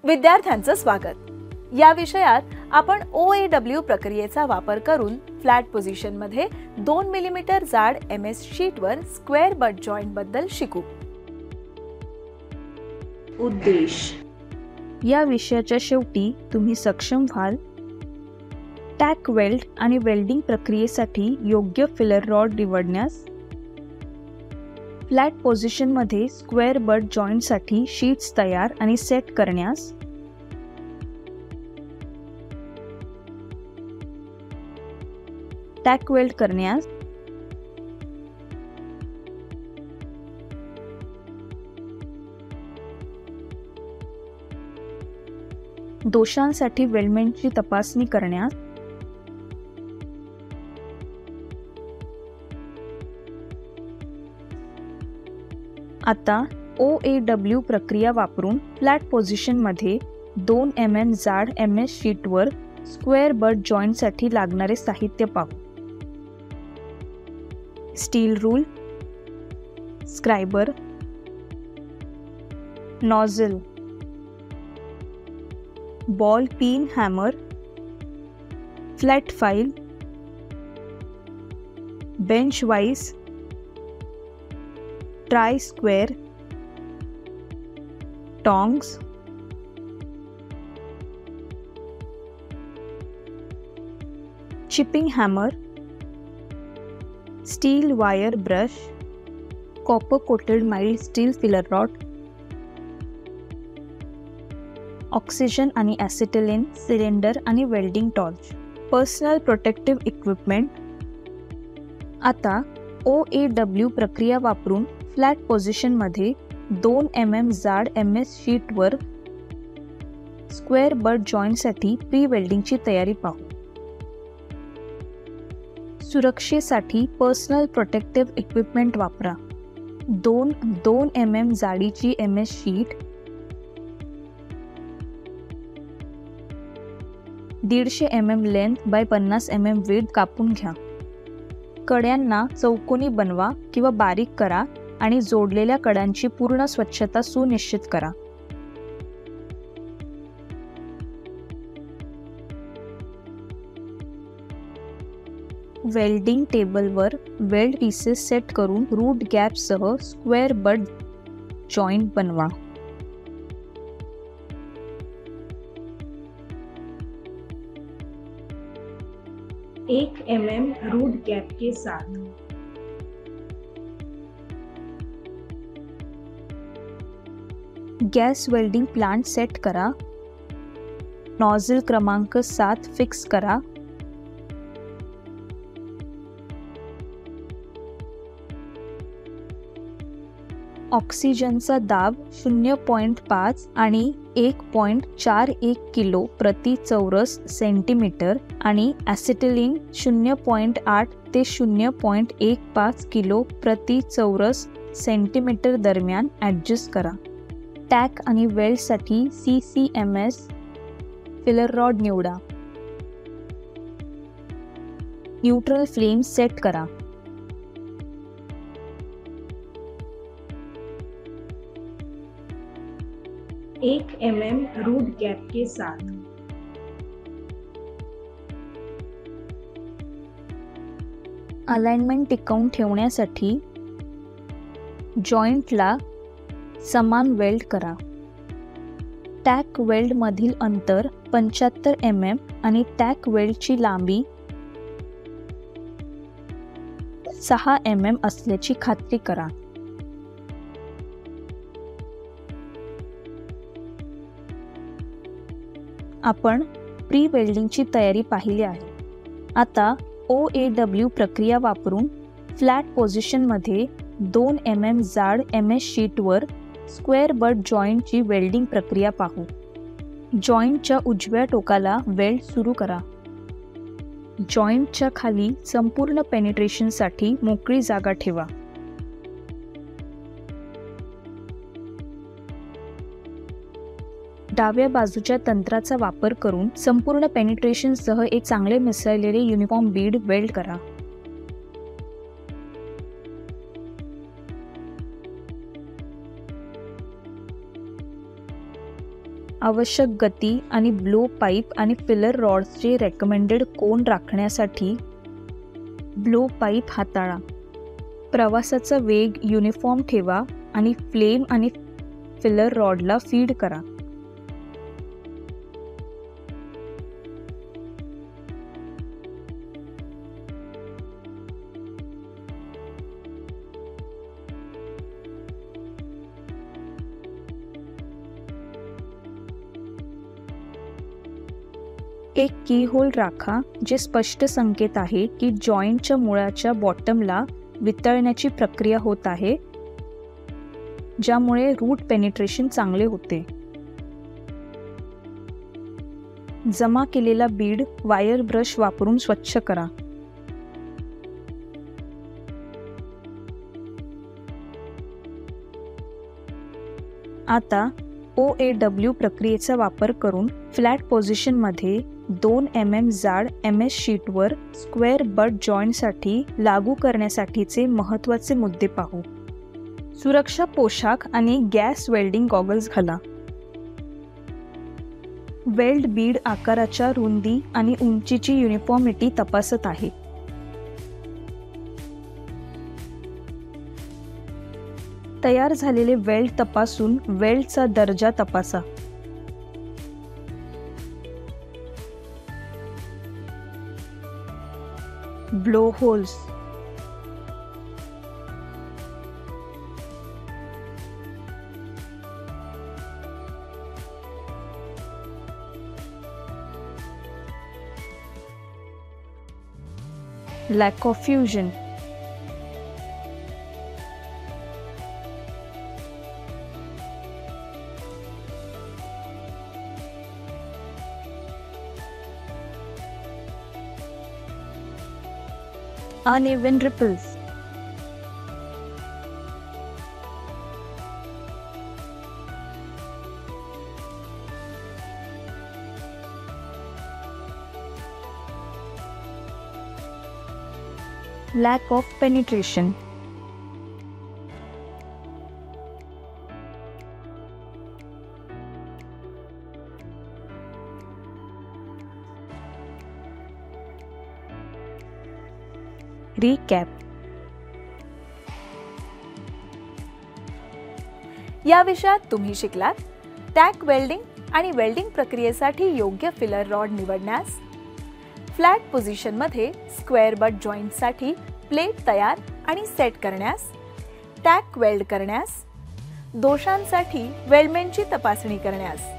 विद्यार्थ्यांचं स्वागत। या विषयात आपण OAW प्रक्रियेचा वापर करून फ्लॅट पोझिशन मध्ये 2 मिलीमीटर जाड MS शीटवर स्क्वेअर बट जॉइंट बद्दल शिकू। उद्देश या विषयाच्या शेवटी तुम्ही सक्षम व्हाल टॅक वेल्ड आणि वेल्डिंग प्रक्रियेसाठी योग्य फिलर रॉड निवडण्यास, फ्लॅट पोझिशन मध्ये स्क्वेअर बट जॉइंट साठी शीट्स तयार आणि सेट करण्यास, टॅक वेल्ड करण्यास, दोषांसाठी वेल्डमेंटची तपासणी करण्यास, आता OAW प्रक्रिया वापरून फ्लॅट पोझिशन मध्ये 2 mm जाड MS शीटवर स्क्वेअर बट जॉइंट साठी लागणारे साहित्य पाहू। Steel rule, scriber, nozzle, ball peen hammer, flat file, bench vice, try square, tongs, chipping hammer, steel wire brush, copper coated mild steel filler rod, oxygen आणि acetylene cylinder आणि welding torch, personal protective equipment. आता OAW प्रक्रिया वापरून flat position मध्ये 2 mm जाड MS शीटवर square butt joint साठी pre वेल्डिंगची तयारी पाहू। सुरक्षेसाठी पर्सनल प्रोटेक्टिव्ह इक्विपमेंट वापरा। 2 mm जाडीची MS sheet 150 mm length bye 50 mm width कापून घ्या। कड्यांना चौकोनी बनवा किंवा बारीक करा आणि जोडलेल्या कडांची पूर्ण स्वच्छता सुनिश्चित करा। वेल्डिंग टेबलवर वेल्ड पीसेस सेट करून रूट गॅप सह स्क्वेअर बट जॉइंट बनवा। एक mm रूट गैप के साथ गॅस वेल्डिंग प्लांट सेट करा। नॉझल क्रमांक 7 फिक्स करा। ऑक्सिजनचा दाब 0.5 आणि 1.41 किलो प्रति चौरस सेंटीमीटर आणि ॲसिटिलीन 0.8 ते 0.15 किलो प्रति चौरस सेंटीमीटर दरम्यान ॲडजस्ट करा। टॅक आणि वेल्डसाठी CCMS फिलर रॉड निवडा। न्यूट्रल फ्लेम सेट करा। एक mm रूट गैप के साथ अलाइनमेंट टिकवून ठेवण्यासाठी जॉइंटला समान वेल्ड करा। टॅक वेल्ड मधील अंतर 75 mm आणि टॅक वेल्डची लांबी 6 mm असल्याची खात्री करा। आपण प्री वेल्डिंगची तयारी पाहिली आहे। आता OAW प्रक्रिया वापरून फ्लॅट पोझिशन मध्ये 2 mm जाड MS शीटवर स्क्वेअर बट जॉइंटची वेल्डिंग प्रक्रिया पाहू। जॉइंटच्या उजव्या टोकाला वेल्ड सुरू करा। जॉइंटच्या खाली संपूर्ण पेनिट्रेशनसाठी मोकळी जागा ठेवा। डाव्या बाजूच्या तंत्राचा वापर करून संपूर्ण पेनिट्रेशनसह एक चांगले मिसळलेले युनिफॉर्म बीड वेल्ड करा। आवश्यक गती आणि ब्लो पाईप आणि फिलर रॉड्सचे रेकमेंडेड कोन राखण्यासाठी ब्लो पाईप हाताळा. प्रवासाचा वेग युनिफॉर्म ठेवा आणि फ्लेम आणि फिलर रॉडला फीड करा. एक की होल राखा जे स्पष्ट संकेत आहे की जॉईंटच्या मुळाच्या बॉटमला वितळण्याची प्रक्रिया होत आहे, ज्यामुळे रूट पेनिट्रेशन चांगले होते. जमा केलेला बीड वायर ब्रश वापरून स्वच्छ करा. आता OAW प्रक्रियेचा वापर करून फ्लॅट पोझिशनमध्ये 2 mm जाड MS शीटवर स्क्वेअर बट जॉईंटसाठी लागू करण्यासाठीचे महत्त्वाचे मुद्दे पाहू. सुरक्षा पोशाख आणि गॅस वेल्डिंग गॉगल्स घाला. वेल्ड बीड आकाराच्या रुंदी आणि उंचीची युनिफॉर्मिटी तपासत आहे. तयार झालेले वेल्ड तपासून वेल्डचा दर्जा तपासा. Blow holes. Lack of fusion. Uneven ripples. Lack of penetration. Recap. या विषयात तुम्ही शिकलात टॅक वेल्डिंग आणि वेल्डिंग प्रक्रियेसाठी योग्य फिलर रॉड निवडण्यास, फ्लॅट पोझिशनमध्ये स्क्वेअर बट जॉईंटसाठी प्लेट तयार आणि सेट करण्यास, टॅक वेल्ड करण्यास, दोषांसाठी वेल्डमेंटची तपासणी करण्यास.